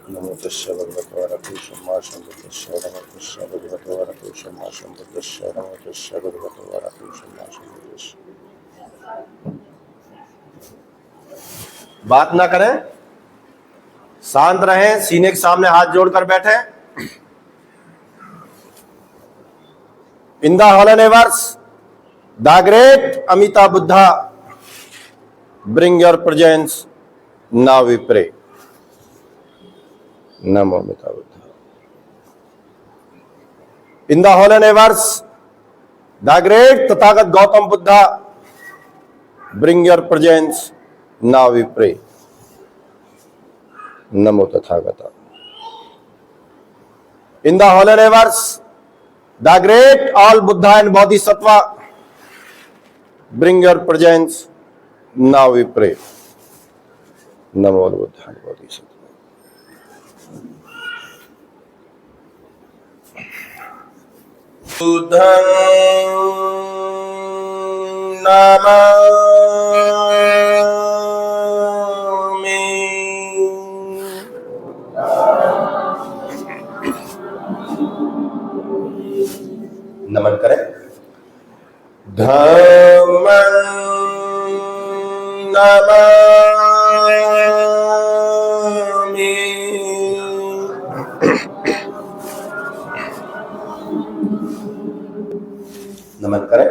नमो तस्यै भगवतो अरहतो सम्मा सम्बुद्धिस्यै नमो तस्यै भगवतो अरहतो सम्मा सम्बुद्धिस्यै नमो तस्यै भगवतो अरहतो सम्मा सम्बुद्धिस्यै। बात ना करें, शांत रहें, सीने के सामने हाथ जोड़कर बैठे। In the holiday verse the great Amita Buddha bring your presence now we pray. नमो Amita Buddha. In the holiday verse the great Tathagata Gautam Buddha bring your presence now we pray. नमो Tathagata. In the holiday verse, the great all Buddha and Bodhisattva bring your presence, now we pray. Namo Buddha and Bodhisattva. Buddham namami. नमन करें। धम्मं नमामि। नमन करें।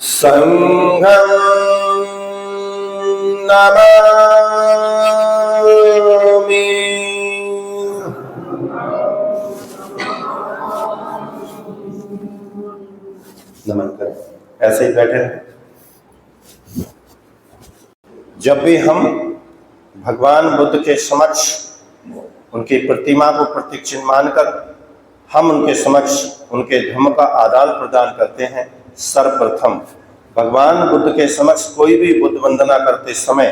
संघं नमामि। नमन करें। ऐसे ही बैठे हैं। जब भी हम भगवान बुद्ध के समक्ष उनकी प्रतिमा को प्रतीक चिन्ह मानकर हम उनके समक्ष उनके धम्म का आदान प्रदान करते हैं, सर्वप्रथम भगवान बुद्ध के समक्ष कोई भी बुद्ध वंदना करते समय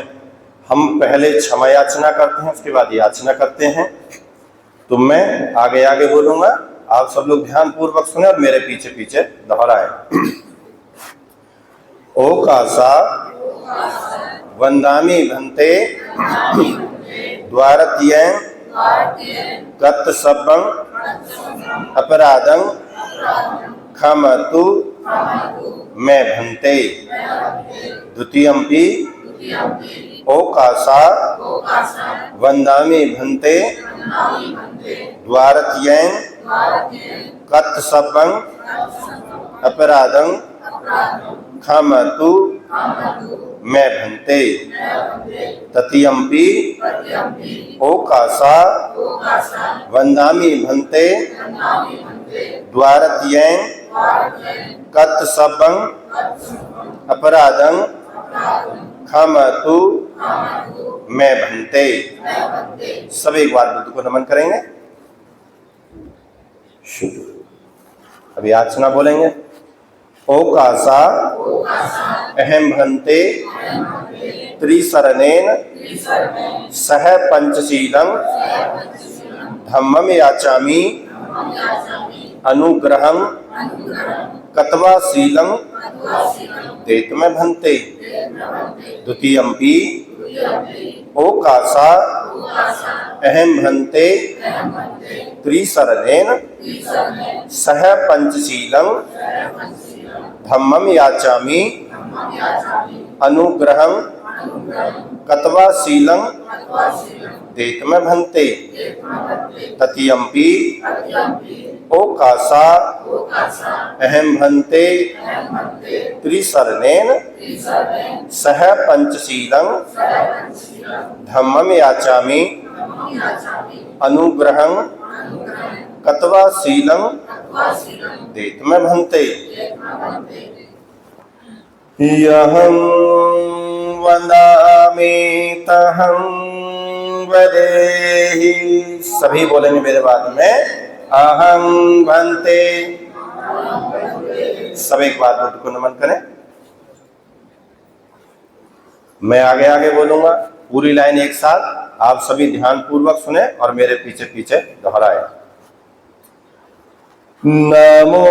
हम पहले क्षमा याचना करते हैं, उसके बाद याचना करते हैं। तो मैं आगे आगे बोलूंगा, आप सब लोग ध्यान पूर्वक सुने और मेरे पीछे पीछे दोहराए। ओकासा वंदामि भंते द्वारतीयं गत सब्बं अपराधं क्षमतु मे भंते। द्वितीयंपि ओकासा वंदामि भंते द्वारतीयं गत सब्बं अपराधं क्षमतु मे भंते। तृतीयंपि ओकासा वंदामि भंते द्वारतीयं गत सब्बं अपराधं क्षमतु मे भंते। सब एक बार बुद्ध को नमन करेंगे। अभी याचना बोलेंगे। ओकासा अहम भंते त्रिशरणेन सह पंचशीलं धम्मं याचामि अनुग्रहं कत्वा शीलं देतमे भंते। द्वितीयंपि ओकासा अहम भंते त्रिशरणेन सह पंचशीलं धम्मं याचामि अनुग्रहं कत्वा शीलं देतमे भंते। तृतीयंपि ओकासा अहम भंते त्रिशरणेन सह पंचशीलं धम्मं याचामि अनुग्रहं कत्वा शीलं देतमे भंते। यहं वदामि तहं वदेहि। सभी बोलेंगे मेरे बाद में। अहं भंते। सब एक बार बुद्ध को नमन करें। मैं आगे आगे बोलूंगा, पूरी लाइन एक साथ आप सभी ध्यान पूर्वक सुने और मेरे पीछे पीछे दोहराए। नमो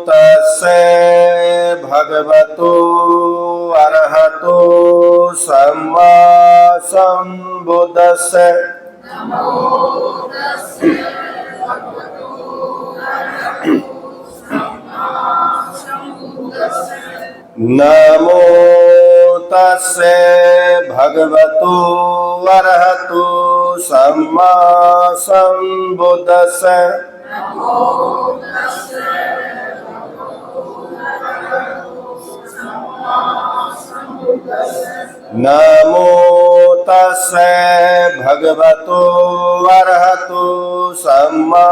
तस्से भगवतो अरहतो सम्मा सम्बुद्धस्से। नमो तस्से भगवतो अरहतो सम्मा सम्बुद्धस्से। नमो तस्से भगवतो अरहतो सम्मा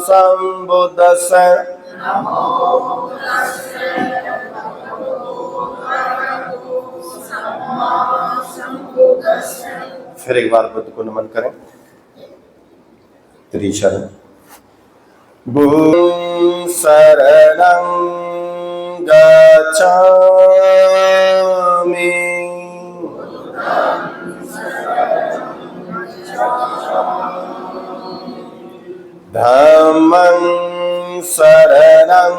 सम्बुद्धस्से। फिर एक बार बुद्ध को नमन करें। त्रिशरण। बुद्धं शरणं गच्छामि। धम्मं शरणं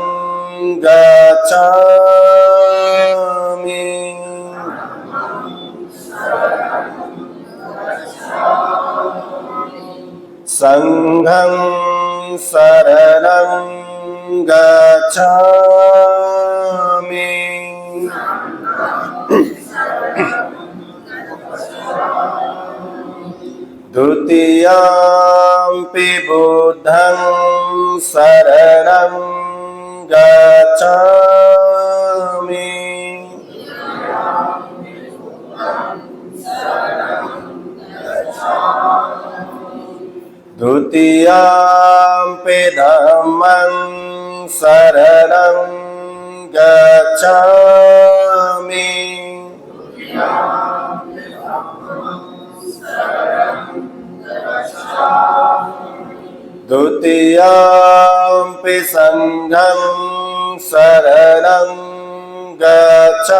गच्छामि। संघं शरणं गच्छामि। द्वितीयंपि बुद्धं शरणं गच्छामि। द्वितीयंपि धम्मं शरणं गच्छामि। द्वितीयंपि संघं शरणं गच्छामि।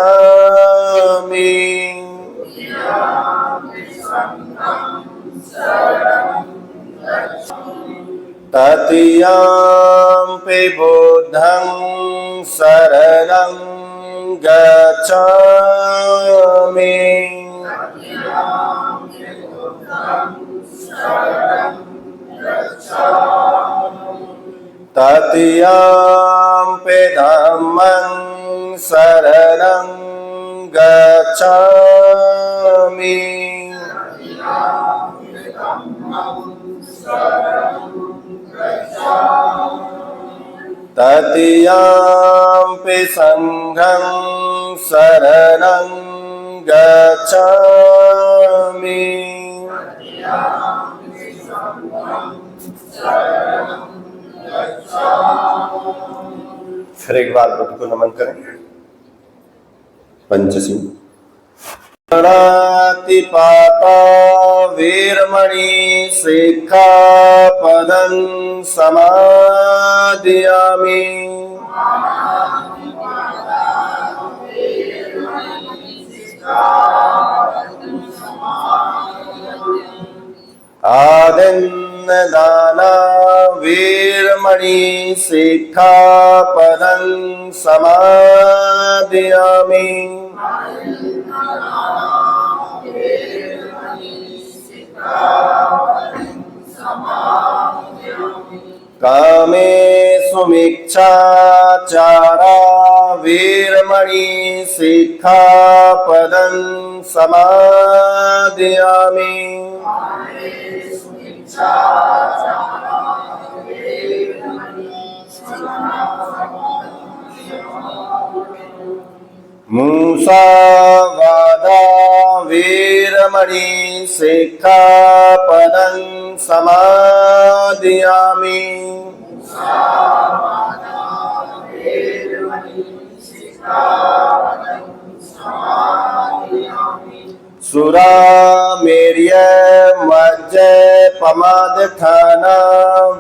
तृतीयंपि बुद्धं शरणं गच्छामि। तृतीयंपि धम्मं शरणं गच्छामि। तृतीयंपि संघं शरणं गच्छामि। फिर एक बार बुद्ध को नमन करें। पंचशील। पाता वीरमणि सिक्खापदं समादयामि। आदिन्नदाना वीरमणि सिक्खापदं समादयामि। कामेषु मिच्छाचारा वीरमणि सिक्खापदं समादयामि। मुसावादा वीरमणि सिक्खापदं समादयामि। सुरामेर्य मज्जपमादठाना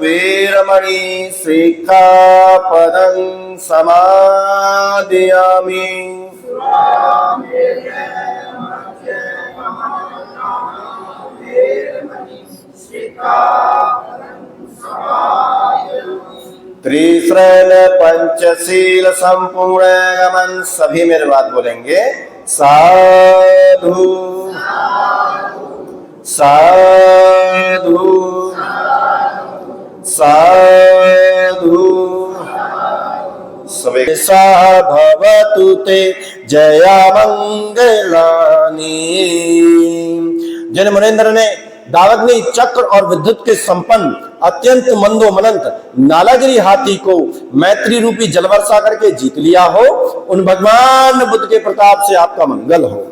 वीरमणि सिक्खापदं समादयामि। त्रिशरण पंचशील संपूर्ण गमन। सभी मेरे बात बोलेंगे। साधु साधु साधु सबे सा भवतु ते जया मंगलानी। जिन मुनेन्द्र ने दावग्नि चक्र और विद्युत के संपन्न अत्यंत मंदोमनंत नालागिरी हाथी को मैत्री रूपी जलवर्षा करके जीत लिया हो, उन भगवान बुद्ध के प्रताप से आपका मंगल हो।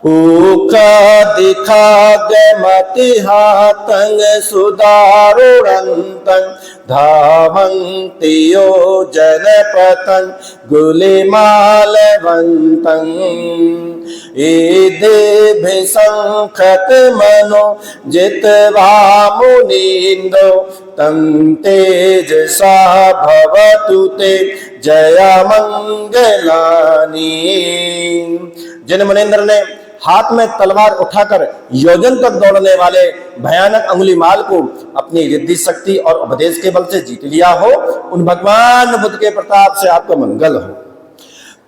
ऊका दिखा गमति हातंग सुदारुणंतं धावन्ति यो जनपतं गुलिमालवन्तं ईदे संखत मनो जित्वा मुनीन्द्रो तं तेजसा भवतु ते जया मंगलानी। जिन मुनेन्द्र ने हाथ में तलवार उठाकर योजन तक दौड़ने वाले भयानक अंगुलीमाल को अपनी रिद्धि शक्ति और उपदेश के बल से जीत लिया हो, उन भगवान बुद्ध के प्रताप से आपका मंगल हो।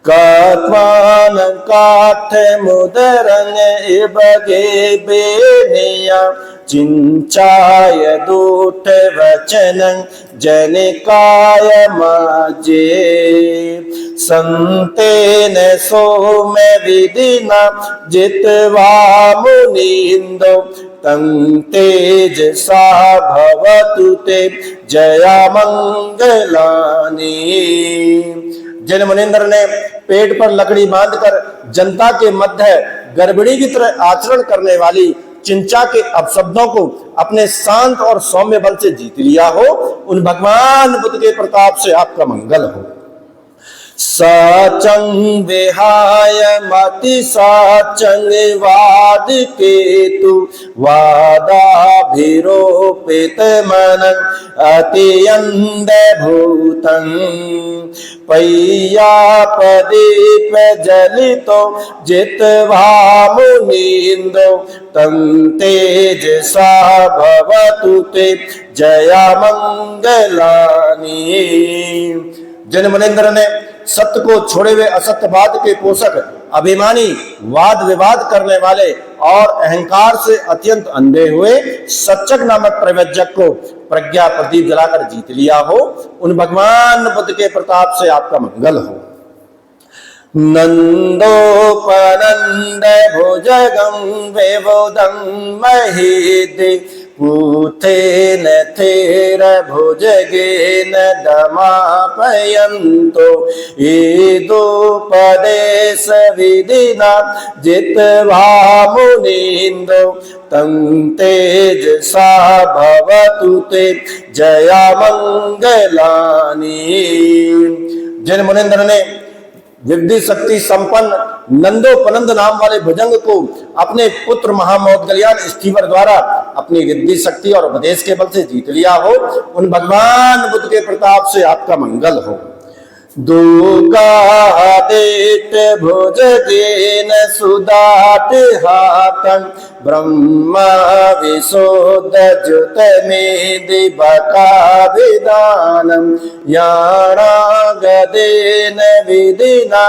कात्मान काठ मुदरंग इबगे बेनिया चिंचाय दूठ वचनं जनिकाय माजे संतेन सोम विदिना जित्वा मुनीन्द्रो तं तेजसा भवतु ते जया मंगलानी। जिन मुनीन्द्र ने पेट पर लकड़ी बांधकर जनता के मध्य गर्भिणी की तरह आचरण करने वाली चिंचा के अपशब्दों को अपने शांत और सौम्य बल से जीत लिया हो, उन भगवान बुद्ध के प्रताप से आपका मंगल हो। साचं विहाय मति साचं वाद केतु वादाभिरोपित मनं अतियन्द भूतं पय्यापदीप जलितो जित्वा मुनीन्द्रो तं तेजसा भवतु ते जया मंगलानी। जिन मुनीन्द्र ने सत्य को छोड़े हुए असत्यवाद के पोषक अभिमानी वाद विवाद करने वाले और अहंकार से अत्यंत अंधे हुए सच्चक नामक प्रवज्जक को प्रज्ञा प्रदीप जलाकर जीत लिया हो, उन भगवान बुद्ध के प्रताप से आपका मंगल हो। नंदोपनंद भुजगं विबुधं महीदि पूथेन थेर भुजगेन दमापयन्तो ईदुपदेश विधिना जित्वा मुनीन्द्रो तं तेजसा भवतु ते जया मंगलानी। जिन मुनीन्द्र ने विद्धि शक्ति संपन्न नंदोपनंद नाम वाले भुजंग को अपने पुत्र महामौदगल्याण स्टीवर द्वारा अपनी रिद्धि शक्ति और उपदेश के बल से जीत लिया हो, उन भगवान बुद्ध के प्रताप से आपका मंगल हो। दुर्गादित भुजगेन सुदाट हातं ब्रह्मा विशोद जुत मेदि बकाभिदानं याणागदेन विदिना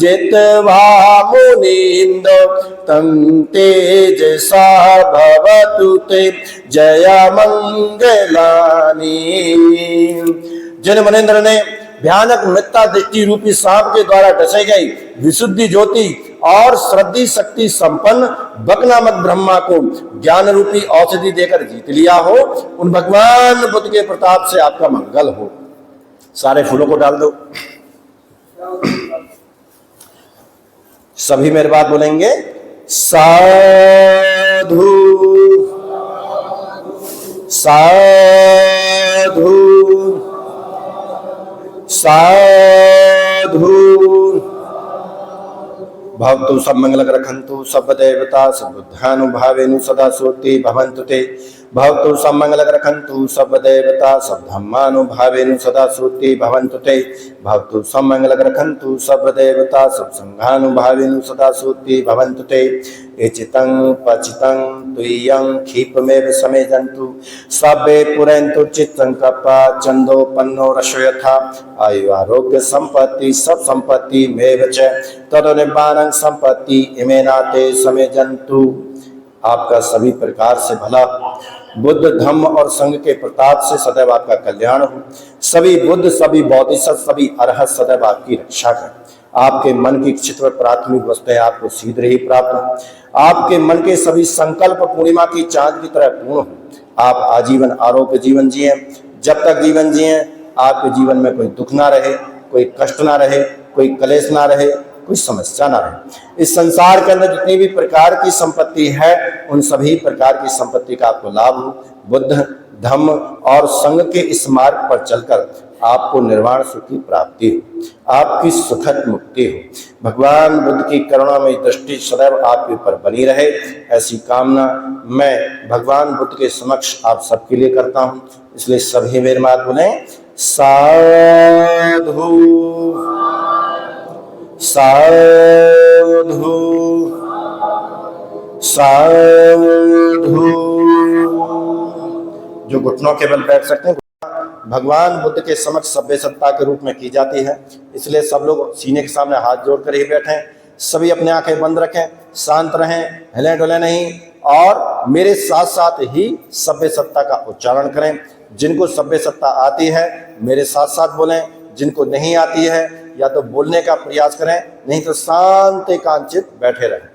जित्वा मुनीन्द्रो तं तेजसा भवतु ते जया मंगलानी। जिन मुनीन्द्र ने भयानक मिथ्या दृष्टि रूपी सांप के द्वारा डसे गई विशुद्धि ज्योति और श्रद्धि शक्ति संपन्न बक नामक ब्रह्मा को ज्ञान रूपी औषधि देकर जीत लिया हो, उन भगवान बुद्ध के प्रताप से आपका मंगल हो। सारे फूलों को डाल दो। सभी मेरे बात बोलेंगे। साधु साधु साधु। भवतु सब मंगल रखन्तु सब देवता सब बुद्धानुभावेनु सदा सोति भवन्तु ते। भवतु सब मंगल रखन्तु सब देवता सब धम्मानुभावेनु सदा सोति भवन्तु ते। भवतु सब मंगल रखन्तु सब देवता सब संघानुभावेनु सदा सोति भवन्तु ते। एचितं पचितं तुय्यं क्षिपमेव समेजन्तु सभ्ये पुरन्तु चित्तं कपा चन्दोपन्नो रसो यथा आयु आरोग्य संपत्ति सब संपत्ति मेव च तदो निब्बानं संपत्ति इमे नाते समेजन्तु। आपका सभी प्रकार से भला, बुद्ध धम्म और संघ के प्रताप से सदैव आपका कल्याण हो। सभी बुद्ध, सभी बोधिसत्व, सभी अरहत सदैव आपकी रक्षा करें। आपके मन की इच्छित व प्राथमिक वस्तुएं आपको शीघ्र ही प्राप्त हो। आपके मन के सभी संकल्प पूर्णिमा की चांद की तरह पूर्ण हो। आप आजीवन आरोग्य जीवन जिए। जब तक जीवन जिए आपके जीवन में कोई दुख ना रहे, कोई कष्ट ना रहे, कोई कलेश ना रहे, कोई समस्या ना रहे। इस संसार के अंदर जितनी भी प्रकार की संपत्ति है, उन सभी प्रकार की संपत्ति का आपको लाभ हो। बुद्ध धम्म और संघ के इस मार्ग पर चलकर आपको निर्वाण सुख की प्राप्ति हो, आपकी सुखद मुक्ति हो। भगवान बुद्ध की करुणा में दृष्टि सदैव आपके ऊपर बनी रहे, ऐसी कामना मैं भगवान बुद्ध के समक्ष आप सबके लिए करता हूं। इसलिए सभी मेरे बात बोले साधु साधु साधु। जो घुटनों के बल बैठ सकते हैं, भगवान बुद्ध के समक्ष सभ्य सत्ता के रूप में की जाती है। इसलिए सब लोग सीने के सामने हाथ जोड़कर ही बैठें। सभी अपने आंखें बंद रखें, शांत रहें, हिलें डुलें नहीं, और मेरे साथ साथ ही सभ्य सत्ता का उच्चारण करें। जिनको सभ्य सत्ता आती है मेरे साथ साथ बोलें, जिनको नहीं आती है या तो बोलने का प्रयास करें, नहीं तो शांत एकांचित बैठे रहें।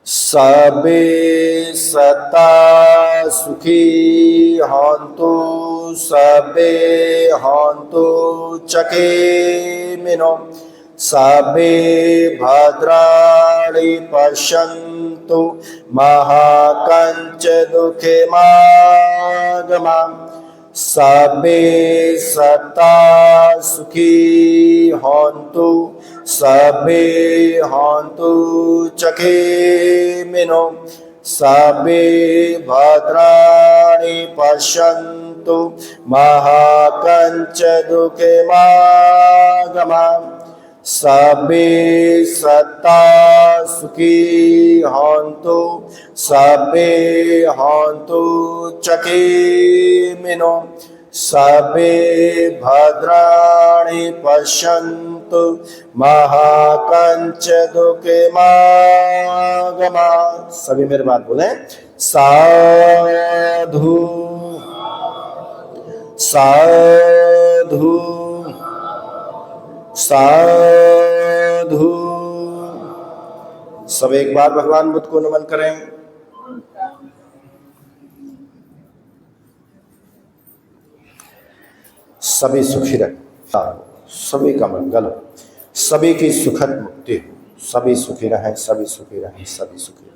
सबे सत्ता सुखी हन्तु, सबे हन्तु चकेमिनो, सबे भद्राणि पश्यन्तु मा कञ्च दुःखमागमम्। सबे सत्ता सुखी हन्तु, सबे हन्तु चकेमिनो, सबे भद्राणि पश्यन्तु मा कञ्च दुःखमागमम्। सबे सत्ता सुखी हन्तु, सबे हन्तु चकेमिनो, सबे भद्राणि पश्यन्तु मा कञ्च दुःखमागमम्। सभी मेरे बात बोले साधु साधु साधु। सब एक बार भगवान बुद्ध को नमन करें। सभी सुखी रहे, सभी का मंगल हो, सभी की सुखद मुक्ति हो। सभी सुखी रहें, सभी सुखी रहें, सभी सुखी रहें।